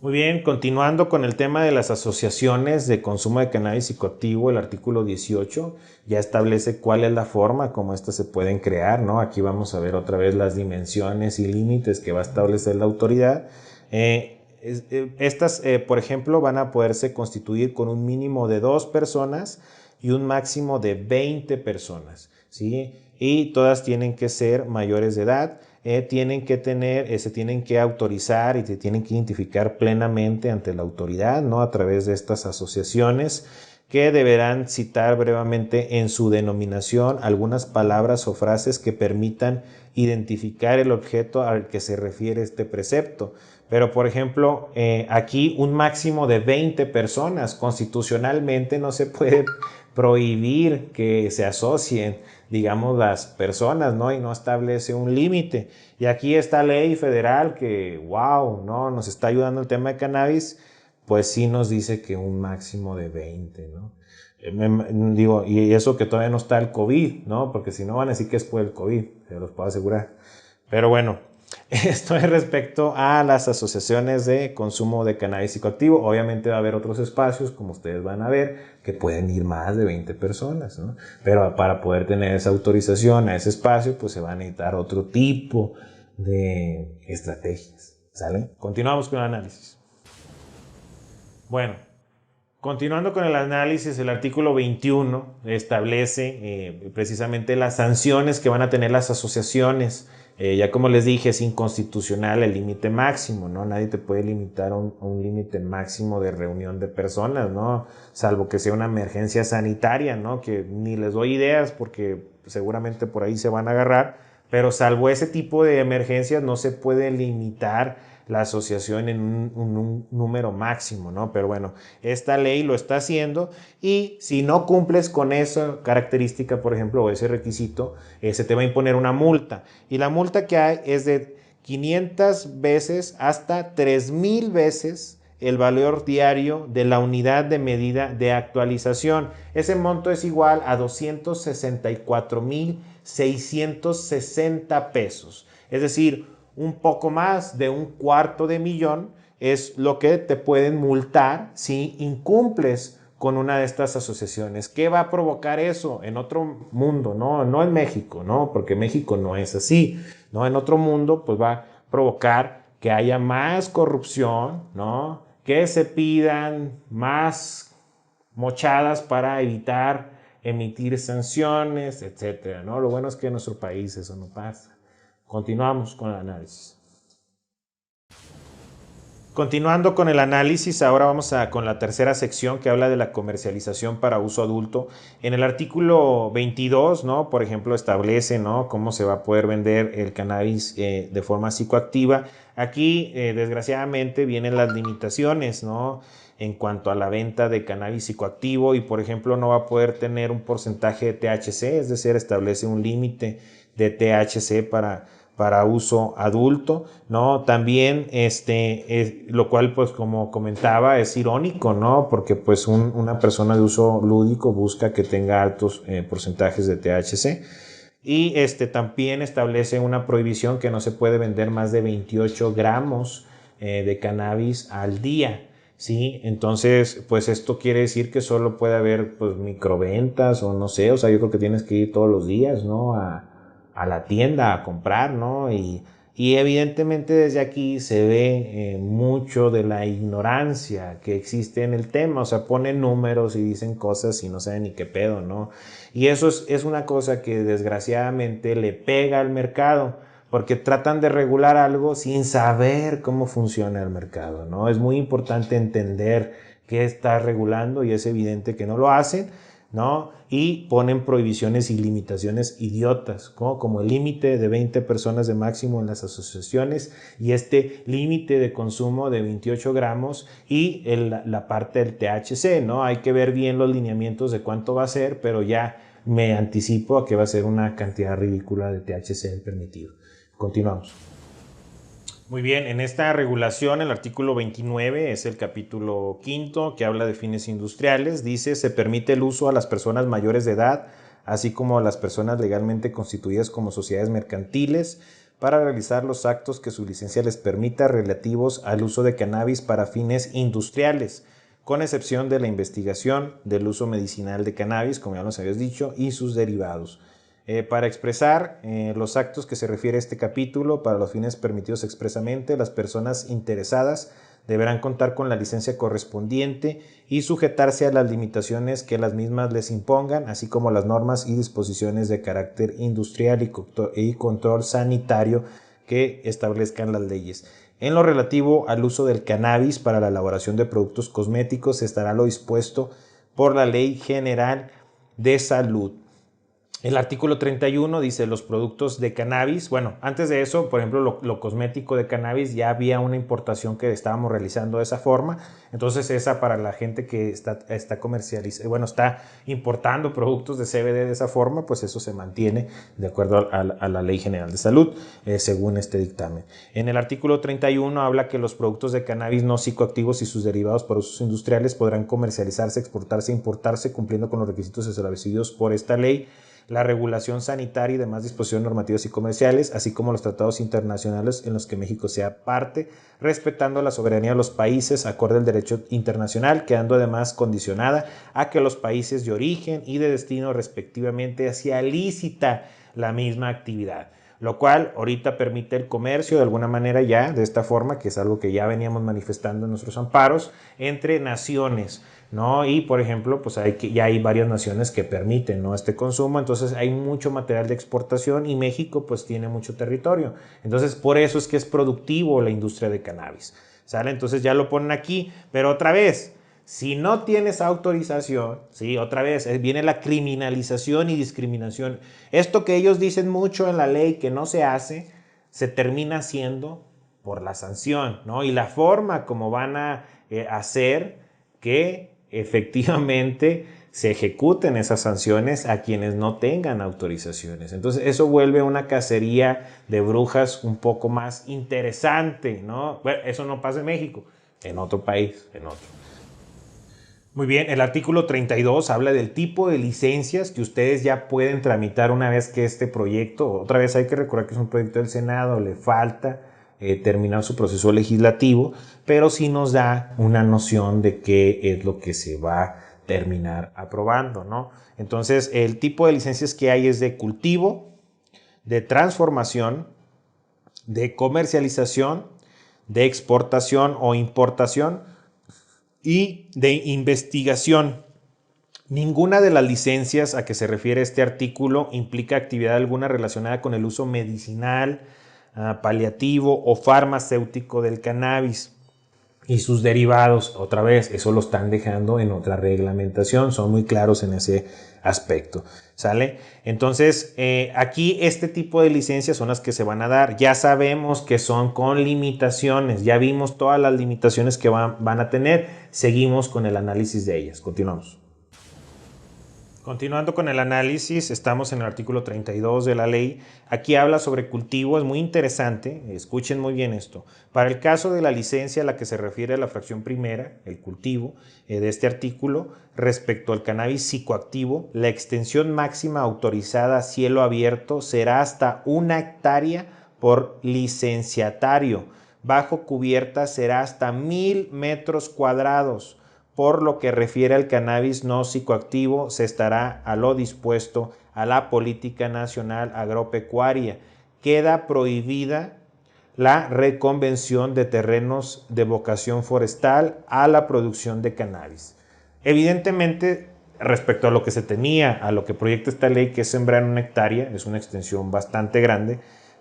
Muy bien, continuando con el tema de las asociaciones de consumo de cannabis psicoactivo, el artículo 18 ya establece cuál es la forma como éstas se pueden crear, ¿no? Aquí vamos a ver otra vez las dimensiones y límites que va a establecer la autoridad. Estas, por ejemplo, van a poderse constituir con un mínimo de 2 personas y un máximo de 20 personas, ¿sí? Y todas tienen que ser mayores de edad. Tienen que tener, se tienen que autorizar y se tienen que identificar plenamente ante la autoridad, ¿no? A través de estas asociaciones que deberán citar brevemente en su denominación algunas palabras o frases que permitan identificar el objeto al que se refiere este precepto. Pero, por ejemplo, aquí un máximo de 20 personas. Constitucionalmente no se puede prohibir que se asocien, digamos, las personas, ¿no? Y no establece un límite. Y aquí esta ley federal que, wow, ¿no? Nos está ayudando el tema de cannabis, pues sí nos dice que un máximo de 20, ¿no? Digo, y eso que todavía no está el COVID, ¿no? Porque si no van a decir que es por el COVID, se los puedo asegurar. Pero bueno, esto es respecto a las asociaciones de consumo de cannabis psicoactivo. Obviamente va a haber otros espacios, como ustedes van a ver, que pueden ir más de 20 personas, ¿no? Pero para poder tener esa autorización a ese espacio, pues se va a necesitar otro tipo de estrategias, ¿sale? Continuamos con el análisis. Bueno, continuando con el análisis, el artículo 21 establece precisamente las sanciones que van a tener las asociaciones. Ya como les dije, es inconstitucional el límite máximo, ¿no? Nadie te puede limitar a un límite máximo de reunión de personas, ¿no? Salvo que sea una emergencia sanitaria, ¿no? Que ni les doy ideas porque seguramente por ahí se van a agarrar, pero salvo ese tipo de emergencias no se puede limitar la asociación en un número máximo, ¿no? Pero bueno, esta ley lo está haciendo y si no cumples con esa característica, por ejemplo, o ese requisito, se te va a imponer una multa. Y la multa que hay es de 500 veces hasta 3000 veces el valor diario de la unidad de medida de actualización. Ese monto es igual a 264,660 pesos. Es decir, un poco más de un cuarto de millón es lo que te pueden multar si incumples con una de estas asociaciones. ¿Qué va a provocar eso en otro mundo? No en México, ¿no? Porque México no es así, ¿no? En otro mundo, pues va a provocar que haya más corrupción, ¿no? Que se pidan más mochadas para evitar emitir sanciones, etcétera, ¿no? Lo bueno es que en nuestro país eso no pasa. Continuamos con el análisis. Continuando con el análisis, ahora vamos con la tercera sección que habla de la comercialización para uso adulto. En el artículo 22, ¿no? Por ejemplo, establece, ¿no? Cómo se va a poder vender el cannabis de forma psicoactiva. Aquí, desgraciadamente, vienen las limitaciones, ¿no? En cuanto a la venta de cannabis psicoactivo y, por ejemplo, no va a poder tener un porcentaje de THC, es decir, establece un límite de THC para uso adulto, ¿no? También, lo cual, pues, como comentaba, es irónico, ¿no? Porque, pues, una persona de uso lúdico busca que tenga altos porcentajes de THC. Y también establece una prohibición que no se puede vender más de 28 gramos de cannabis al día, ¿sí? Entonces, pues esto quiere decir que solo puede haber, pues, microventas o no sé, o sea, yo creo que tienes que ir todos los días, ¿no? A la tienda a comprar, ¿no? Y evidentemente desde aquí se ve mucho de la ignorancia que existe en el tema, o sea, ponen números y dicen cosas y no saben ni qué pedo, ¿no? Y eso es una cosa que desgraciadamente le pega al mercado, porque tratan de regular algo sin saber cómo funciona el mercado, ¿no? Es muy importante entender qué está regulando y es evidente que no lo hacen, ¿no? Y ponen prohibiciones y limitaciones idiotas, ¿no? Como el límite de 20 personas de máximo en las asociaciones y este límite de consumo de 28 gramos y la parte del THC, ¿no? Hay que ver bien los lineamientos de cuánto va a ser, pero ya me anticipo a que va a ser una cantidad ridícula de THC el permitido. Continuamos. Muy bien, en esta regulación, el artículo 29 es el capítulo quinto que habla de fines industriales. Dice, se permite el uso a las personas mayores de edad, así como a las personas legalmente constituidas como sociedades mercantiles, para realizar los actos que su licencia les permita relativos al uso de cannabis para fines industriales, con excepción de la investigación del uso medicinal de cannabis, como ya nos habías dicho, y sus derivados. Para expresar los actos que se refiere a este capítulo, para los fines permitidos expresamente, las personas interesadas deberán contar con la licencia correspondiente y sujetarse a las limitaciones que las mismas les impongan, así como las normas y disposiciones de carácter industrial y control sanitario que establezcan las leyes. En lo relativo al uso del cannabis para la elaboración de productos cosméticos, estará lo dispuesto por la Ley General de Salud. El artículo 31 dice los productos de cannabis. Bueno, antes de eso, por ejemplo, lo cosmético de cannabis, ya había una importación que estábamos realizando de esa forma. Entonces, esa para la gente que está comercializando, bueno, está importando productos de CBD de esa forma, pues eso se mantiene de acuerdo a la Ley General de Salud, según este dictamen. En el artículo 31 habla que los productos de cannabis no psicoactivos y sus derivados para usos industriales podrán comercializarse, exportarse e importarse cumpliendo con los requisitos establecidos por esta ley, la regulación sanitaria y demás disposiciones normativas y comerciales, así como los tratados internacionales en los que México sea parte, respetando la soberanía de los países acorde al derecho internacional, quedando además condicionada a que los países de origen y de destino respectivamente sea lícita la misma actividad, lo cual ahorita permite el comercio de alguna manera ya de esta forma, que es algo que ya veníamos manifestando en nuestros amparos, entre naciones, ¿no? Y por ejemplo, pues ya hay varias naciones que permiten, ¿no?, este consumo, entonces hay mucho material de exportación y México pues tiene mucho territorio, entonces por eso es que es productivo la industria de cannabis, ¿sale? Entonces ya lo ponen aquí, pero otra vez, si no tienes autorización, ¿sí? Otra vez viene la criminalización y discriminación. Esto que ellos dicen mucho en la ley que no se hace, se termina haciendo por la sanción, ¿no? Y la forma como van a hacer que efectivamente se ejecuten esas sanciones a quienes no tengan autorizaciones. Entonces eso vuelve una cacería de brujas un poco más interesante, ¿no? Bueno, eso no pasa en México, en otro país, en otro. Muy bien, el artículo 32 habla del tipo de licencias que ustedes ya pueden tramitar una vez que este proyecto, otra vez hay que recordar que es un proyecto del Senado, le falta terminar su proceso legislativo, pero sí nos da una noción de qué es lo que se va a terminar aprobando, ¿no? Entonces, el tipo de licencias que hay es de cultivo, de transformación, de comercialización, de exportación o importación y de investigación. Ninguna de las licencias a que se refiere este artículo implica actividad alguna relacionada con el uso medicinal, paliativo o farmacéutico del cannabis y sus derivados. Otra vez, eso lo están dejando en otra reglamentación, son muy claros en ese aspecto, ¿sale? Entonces, aquí este tipo de licencias son las que se van a dar. Ya sabemos que son con limitaciones, ya vimos todas las limitaciones que van a tener, seguimos con el análisis de ellas. Continuamos. Continuando con el análisis, estamos en el artículo 32 de la ley. Aquí habla sobre cultivo, es muy interesante, escuchen muy bien esto. Para el caso de la licencia a la que se refiere a la fracción primera, el cultivo, de este artículo, respecto al cannabis psicoactivo, la extensión máxima autorizada a cielo abierto será hasta 1 hectárea por licenciatario. Bajo cubierta será hasta 1000 metros cuadrados. Por lo que refiere al cannabis no psicoactivo, se estará a lo dispuesto a la Política Nacional Agropecuaria. Queda prohibida la reconvención de terrenos de vocación forestal a la producción de cannabis. Evidentemente, respecto a lo que se tenía, a lo que proyecta esta ley, que es sembrar en 1 hectárea, es una extensión bastante grande,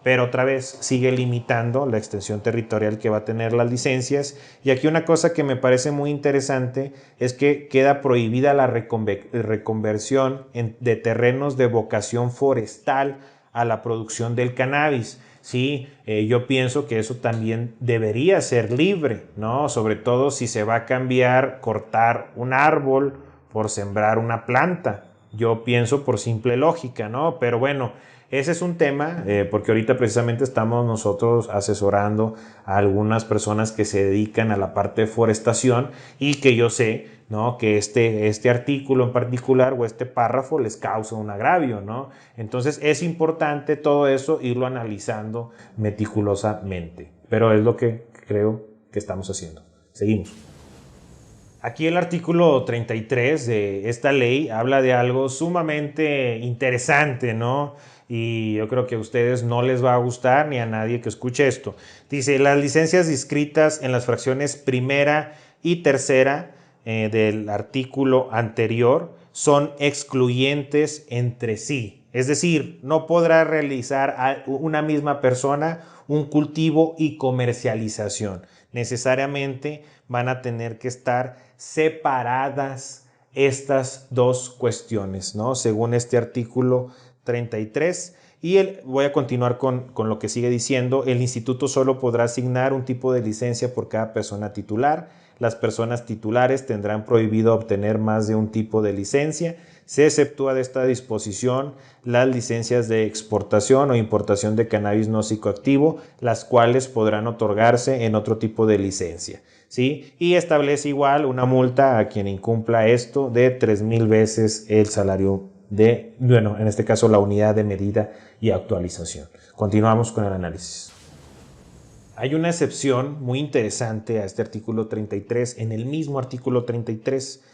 pero otra vez sigue limitando la extensión territorial que va a tener las licencias. Y aquí una cosa que me parece muy interesante es que queda prohibida la reconversión de terrenos de vocación forestal a la producción del cannabis. Sí, yo pienso que eso también debería ser libre, ¿no? Sobre todo si se va a cambiar, cortar un árbol por sembrar una planta. Yo pienso por simple lógica, ¿no? Pero bueno, ese es un tema, porque ahorita precisamente estamos nosotros asesorando a algunas personas que se dedican a la parte de forestación y que yo sé, ¿no?, que este artículo en particular o este párrafo les causa un agravio, ¿no? Entonces es importante todo eso irlo analizando meticulosamente, pero es lo que creo que estamos haciendo. Seguimos. Aquí el artículo 33 de esta ley habla de algo sumamente interesante, ¿no? Y yo creo que a ustedes no les va a gustar ni a nadie que escuche esto. Dice, las licencias inscritas en las fracciones primera y tercera del artículo anterior son excluyentes entre sí. Es decir, no podrá realizar a una misma persona un cultivo y comercialización. Necesariamente van a tener que estar separadas estas dos cuestiones, ¿no? Según este artículo 33. Voy a continuar con lo que sigue diciendo. El instituto solo podrá asignar un tipo de licencia por cada persona titular. Las personas titulares tendrán prohibido obtener más de un tipo de licencia. Se exceptúa de esta disposición las licencias de exportación o importación de cannabis no psicoactivo, las cuales podrán otorgarse en otro tipo de licencia, ¿sí? Y establece igual una multa a quien incumpla esto de 3,000 veces el salario de, bueno, en este caso la unidad de medida y actualización. Continuamos con el análisis. Hay una excepción muy interesante a este artículo 33. En el mismo artículo 33,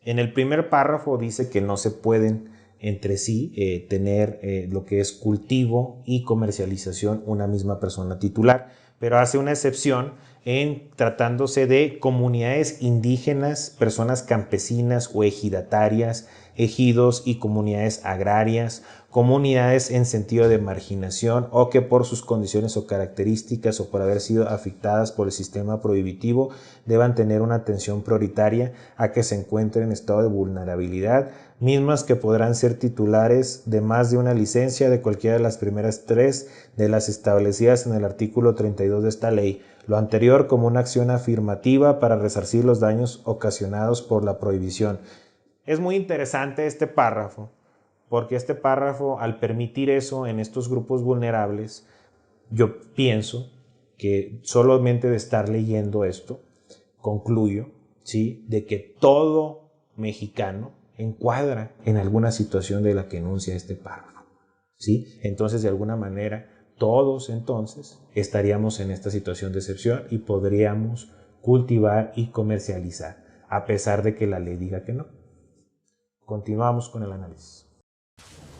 en el primer párrafo dice que no se pueden entre sí tener lo que es cultivo y comercialización una misma persona titular, pero hace una excepción en tratándose de comunidades indígenas, personas campesinas o ejidatarias, ejidos y comunidades agrarias, comunidades en sentido de marginación o que por sus condiciones o características o por haber sido afectadas por el sistema prohibitivo deban tener una atención prioritaria a que se encuentren en estado de vulnerabilidad, mismas que podrán ser titulares de más de una licencia de cualquiera de las primeras tres de las establecidas en el artículo 32 de esta ley, lo anterior como una acción afirmativa para resarcir los daños ocasionados por la prohibición. Es muy interesante este párrafo, porque este párrafo, al permitir eso en estos grupos vulnerables, yo pienso que solamente de estar leyendo esto, concluyo, ¿sí?, de que todo mexicano encuadra en alguna situación de la que enuncia este párrafo, ¿sí? Entonces, de alguna manera, todos entonces estaríamos en esta situación de excepción y podríamos cultivar y comercializar, a pesar de que la ley diga que no. Continuamos con el análisis.